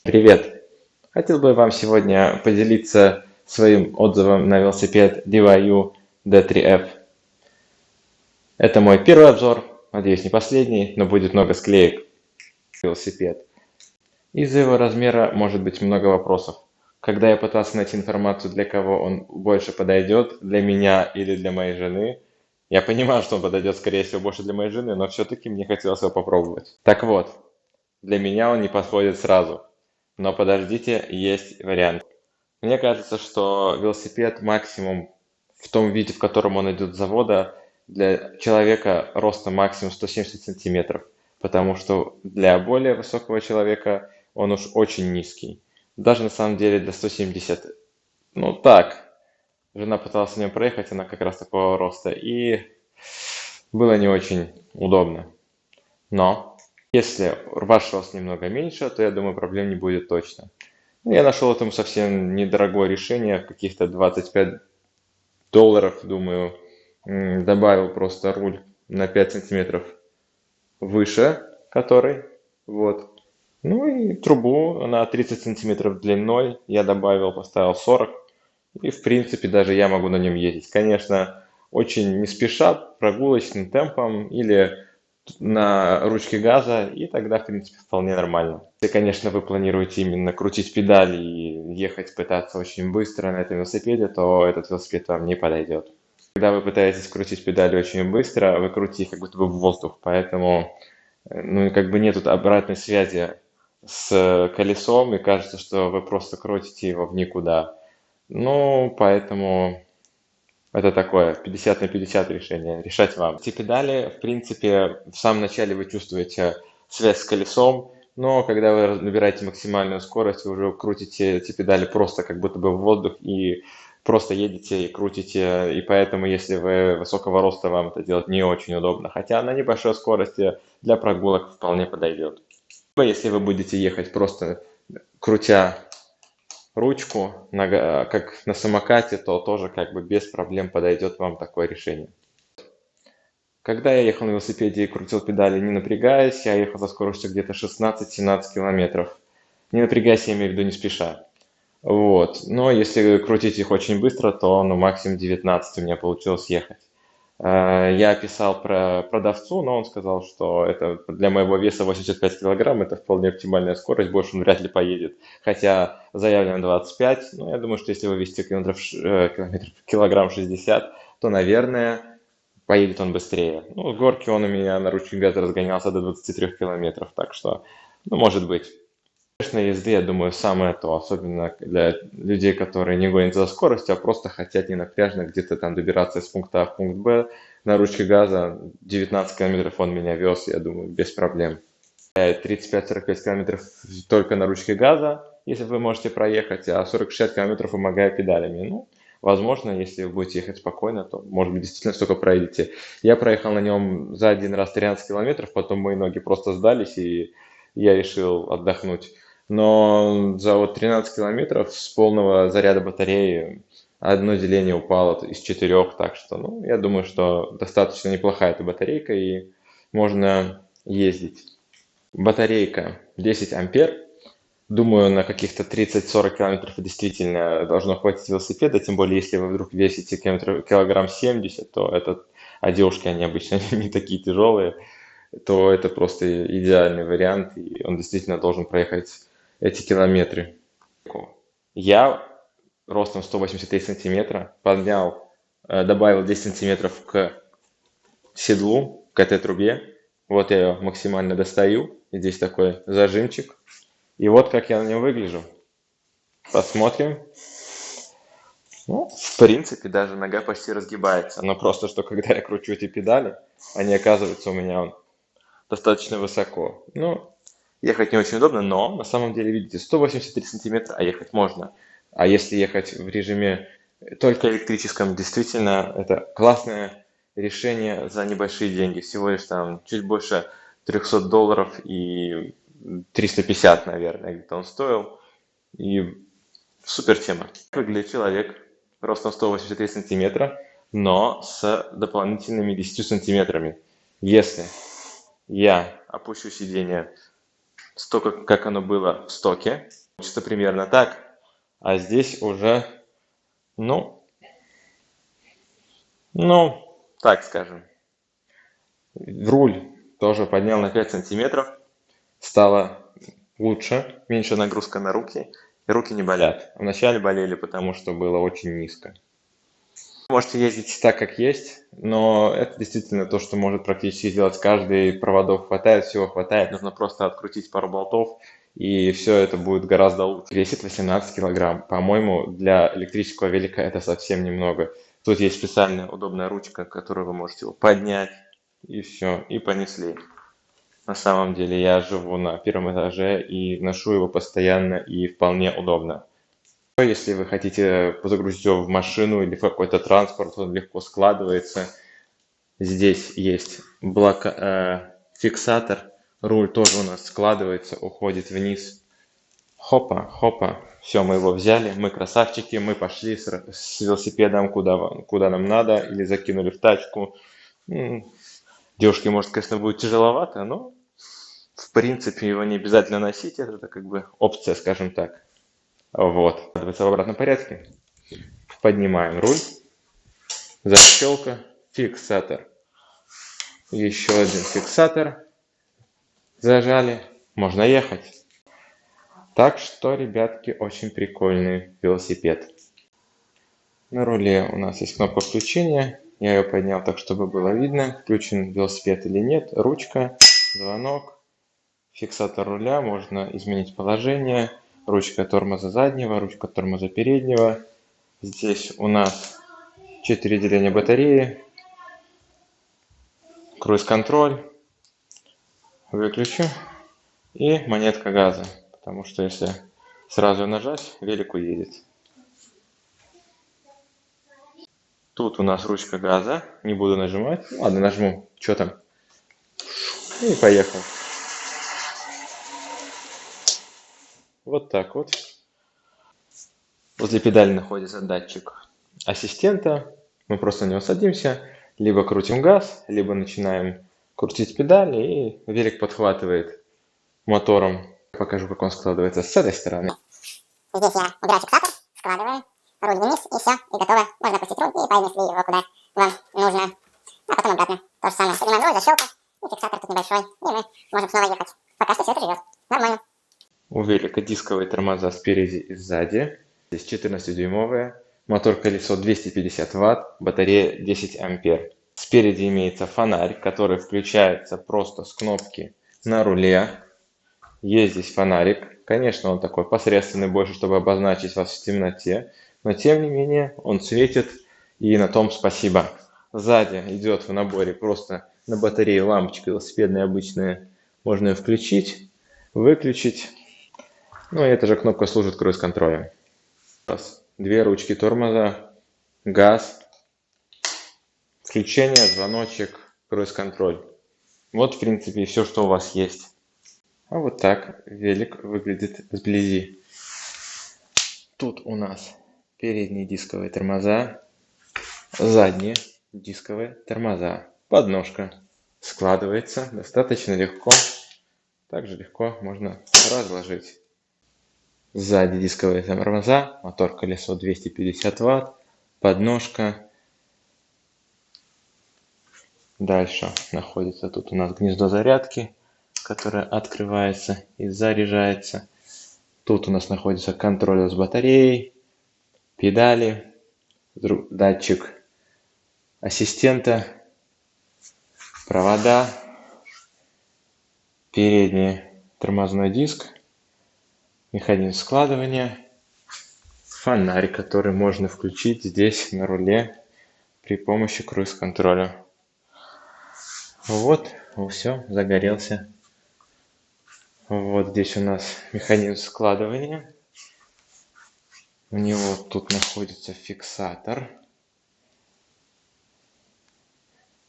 Привет! Хотел бы вам сегодня поделиться своим отзывом на велосипед DYU D3F. Это мой первый обзор, надеюсь, не последний, но будет много склеек велосипед. Из-за его размера может быть много вопросов. Когда я пытался найти информацию, для кого он больше подойдет, для меня или для моей жены, я понимаю, что он подойдет, скорее всего, больше для моей жены, но все-таки мне хотелось его попробовать. Так вот, для меня он не подходит сразу. Но подождите, есть вариант. Мне кажется, что велосипед максимум в том виде, в котором он идет с завода, для человека роста максимум 170 сантиметров, потому что для более высокого человека он уж очень низкий. Даже на самом деле для 170, ну так, жена пыталась на нем проехать, она как раз такого роста, и было не очень удобно. Но если ваш рост немного меньше, то я думаю, проблем не будет точно. Ну, я нашел этому совсем недорогое решение, каких-то $25, думаю. Добавил просто руль на 5 сантиметров выше, который, вот. Ну и трубу на 30 сантиметров длиной я добавил, поставил 40. И в принципе даже я могу на нем ездить. Конечно, очень не спеша, прогулочным темпом или на ручке газа, и тогда, в принципе, вполне нормально. Если, конечно, вы планируете именно крутить педали и ехать, пытаться очень быстро на этом велосипеде, то этот велосипед вам не подойдет. Когда вы пытаетесь крутить педали очень быстро, вы крутите как будто бы в воздух, поэтому ну, как бы нет тут обратной связи с колесом, и кажется, что вы просто крутите его в никуда. Ну, поэтому это такое 50 на 50 решение, решать вам. Эти педали, в принципе, в самом начале вы чувствуете связь с колесом, но когда вы набираете максимальную скорость, вы уже крутите эти педали просто как будто бы в воздух и просто едете и крутите, и поэтому, если вы высокого роста, вам это делать не очень удобно, хотя на небольшой скорости для прогулок вполне подойдет. Если вы будете ехать просто крутя ручку, как на самокате, то тоже как бы без проблем подойдет вам такое решение. Когда я ехал на велосипеде и крутил педали, не напрягаясь, я ехал со скоростью где-то 16-17 километров. Не напрягаясь, я имею в виду не спеша. Вот. Но если крутить их очень быстро, то ну, максимум 19 у меня получилось ехать. Я писал про продавцу, но он сказал, что это для моего веса 85 килограмм, это вполне оптимальная скорость, больше он вряд ли поедет. Хотя заявлено 25, но я думаю, что если вы весите килограмм 60, то, наверное, поедет он быстрее. Ну, с горки он у меня на ручке газа разгонялся до 23 километров, так что, ну, может быть. Конечно, езды, я думаю, самое то, особенно для людей, которые не гонятся за скоростью, а просто хотят ненапряжно где-то там добираться из пункта А в пункт Б. На ручке газа 19 километров он меня вез, я думаю, без проблем. 35-45 километров только на ручке газа, если вы можете проехать, а 40-60 километров помогая педалями. Ну, возможно, если вы будете ехать спокойно, то, может быть, действительно столько проедете. Я проехал на нем за один раз 13 километров, потом мои ноги просто сдались, и я решил отдохнуть. Но за вот 13 километров с полного заряда батареи одно деление упало из 4, так что, ну, я думаю, что достаточно неплохая эта батарейка, и можно ездить. Батарейка 10 ампер. Думаю, на каких-то 30-40 километров действительно должно хватить велосипеда, тем более, если вы вдруг весите килограмм 70, то этот, а девушки, они обычно не такие тяжелые, то это просто идеальный вариант, и он действительно должен проехать эти километры. Я ростом 183 сантиметра поднял, добавил 10 сантиметров к седлу, к этой трубе. Вот я ее максимально достаю. И здесь такой зажимчик. И вот как я на нем выгляжу. Посмотрим. Ну, в принципе, даже нога почти разгибается. Но просто, что когда я кручу эти педали, они оказываются у меня достаточно высоко. Ну, ехать не очень удобно, но на самом деле, видите, 183 сантиметра, а ехать можно. А если ехать в режиме только электрическом, действительно, это классное решение за небольшие деньги. Всего лишь там чуть больше $300 и 350, наверное, где-то он стоил. И супер тема. Выглядит человек ростом 183 сантиметра, но с дополнительными 10 сантиметрами. Если я опущу сиденье столько, как оно было в стоке. Что примерно так. А здесь уже, ну, так скажем. Руль тоже поднял на 5 сантиметров. Стало лучше, меньше нагрузка на руки, и руки не болят. Вначале болели, потому что было очень низко. Можете ездить так, как есть, но это действительно то, что может практически сделать каждый. Проводов хватает, всего хватает. Нужно просто открутить пару болтов, и все это будет гораздо лучше. Весит 18 килограмм. По-моему, для электрического велика это совсем немного. Тут есть специальная удобная ручка, которую вы можете его поднять, и все, и понесли. На самом деле я живу на первом этаже и ношу его постоянно и вполне удобно. Если вы хотите загрузить его в машину или в какой-то транспорт, он легко складывается. Здесь есть фиксатор, руль тоже у нас складывается, уходит вниз. Хопа, хопа, все, мы его взяли, мы красавчики, мы пошли с велосипедом куда нам надо или закинули в тачку. Девушке, может, конечно, будет тяжеловато, но в принципе его не обязательно носить, это как бы опция, скажем так. Вот, складывается в обратном порядке. Поднимаем руль, защелка, фиксатор. Еще один фиксатор. Зажали, можно ехать. Так что, ребятки, очень прикольный велосипед. На руле у нас есть кнопка включения. Я ее поднял так, чтобы было видно, включен велосипед или нет. Ручка, звонок, фиксатор руля. Можно изменить положение. Ручка тормоза заднего, ручка тормоза переднего. Здесь у нас 4 деления батареи. Круиз-контроль. Выключу. И монетка газа. Потому что если сразу нажать, велик уедет. Тут у нас ручка газа. Не буду нажимать. Ладно, нажму. Что там? И поехал. Вот так вот. Возле педали находится датчик ассистента. Мы просто на него садимся. Либо крутим газ, либо начинаем крутить педали. И велик подхватывает мотором. Покажу, как он складывается с этой стороны. Здесь я убираю фиксатор, складываю руль вниз, и все, и готово. Можно опустить руль и понесли его куда вам нужно. А потом обратно. То же самое. Поднимаем руль, защелка, и фиксатор тут небольшой. И мы можем снова ехать. Пока что все это живет. Нормально. У велика дисковые тормоза спереди и сзади. Здесь 14-дюймовые. Мотор колесо 250 Вт, батарея 10 ампер. Спереди имеется фонарь, который включается просто с кнопки на руле. Есть здесь фонарик. Конечно, он такой посредственный, больше, чтобы обозначить вас в темноте. Но, тем не менее, он светит, и на том спасибо. Сзади идет в наборе просто на батарее лампочка велосипедная обычная. Можно ее включить, выключить. Ну и эта же кнопка служит круиз-контролем. Две ручки тормоза, газ, включение, звоночек, круиз-контроль. Вот, в принципе, все, что у вас есть. А вот так велик выглядит сблизи. Тут у нас передние дисковые тормоза, задние дисковые тормоза. Подножка складывается достаточно легко. Также легко можно разложить. Сзади дисковые тормоза, мотор колесо 250 Вт, подножка. Дальше находится тут у нас гнездо зарядки, которое открывается и заряжается. Тут у нас находится контроллер с батареей, педали, датчик ассистента, провода, передний тормозной диск, механизм складывания, фонарь, который можно включить здесь на руле при помощи круиз-контроля. Вот, все, загорелся. Вот здесь у нас механизм складывания. У него тут находится фиксатор.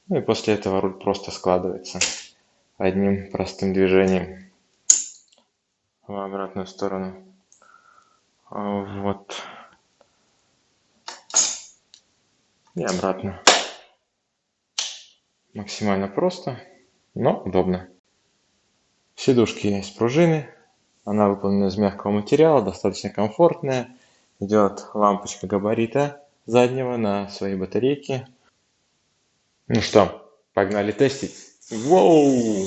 Ну и после этого руль просто складывается одним простым движением в обратную сторону. Вот. И обратно. Максимально просто, но удобно. сидушки есть пружины. Она выполнена из мягкого материала, достаточно комфортная. Идет лампочка габарита заднего на своей батарейке. Ну что, погнали тестить. Воу!